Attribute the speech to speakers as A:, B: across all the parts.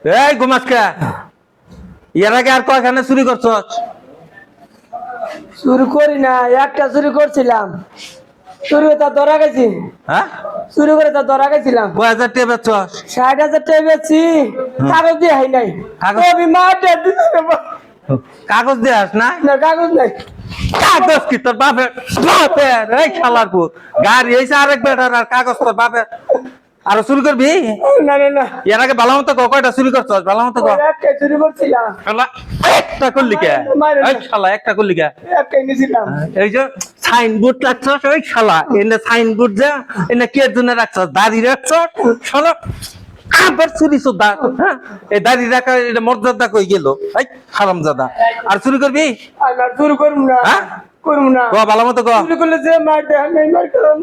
A: এই গোমাসকা এর আগে আর কয়খানে চুরি করছস?
B: চুরি করি না, একটা চুরি করছিলাম, চুরি করে তা ধরা গেছি।
A: হ্যাঁ,
B: চুরি করে তা ধরা গেছিলাম।
A: কয় হাজার টাকা বেচছস?
B: 60,000 টাকা বেচছি, কাগজ দিয়ে হাই নাই।
A: কাগজ?
B: আমি মাঠে দিতে
A: কাগজ দেয়াস না?
B: না, কাগজ নাই।
A: কাগজ কি তোর বাপের? এই শালার পুত, গাড়ি এসে আরেক বেটার আর কাগজ তোর বাপের। আর চুরি করবি?
B: না না না,
A: এর আগে ভালো মতো কয়টা চুরি করছস? ভালো মতো
B: ওই একটা চুরি করছিলাম,
A: শালা একটা করলি কে? এই শালা একটা করলি কে?
B: একটাই নিয়েছিলাম।
A: এই যে সাইনবোর্ড রাখছস, ওই শালা এনে সাইনবোর্ড যা এনে কে জন্য রাখছস? দাড়ি রাখছস শালা, আবার চুরি সুদা। হ্যাঁ, এই দাড়ি রাখা এটা মর্যাদা কই গেল? এই হারামজাদা, আর চুরি করবি?
B: আমি আর চুরি করবো না,
A: হ্যাঁ?
B: করবো না।
A: ক ভালো মতো ক।
B: চুরি করলে যে মার দেয়, আমি মার করলাম।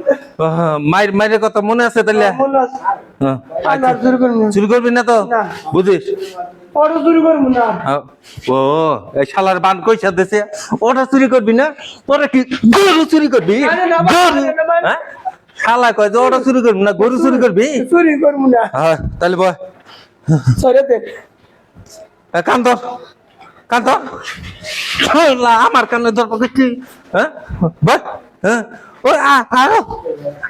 A: মায়ের মায়ের কথা মনে আছে তাহলে?
B: মনে আছে।
A: হ্যাঁ,
B: আমি আর চুরি করবো না।
A: চুরি করবি না তো?
B: না।
A: বুঝিস?
B: ওটা চুরি করবো না।
A: ও এই শালার বান কইসা দেছে, ওটা চুরি করবি না? তোরা কি গরু চুরি করবি? গরু? হ্যাঁ, শালা কয় যে ওটা চুরি করবি না, গরু চুরি করবি?
B: চুরি করবো না।
A: হ্যাঁ তাহলে বয়,
B: ছেড়ে দে।
A: কান্ত কান্ত, শালা আমার কানে দরকার কি? হ্যাঁ বয়, হ্যাঁ ও আরো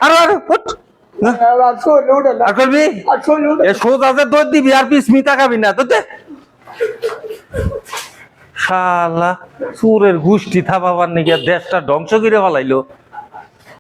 A: আরো আরো উঠ। হ্যাঁ,
B: আর শোন, ওটা না।
A: আর করবি?
B: আর শোন, ওটা
A: এ সোজা যে দৌড় দিবি আর পিছমি তাকাবি না তো দে। শালা চুরের গোষ্ঠী থাপাবার নাকি দেশটা ধ্বংস করে ফেলাইলো।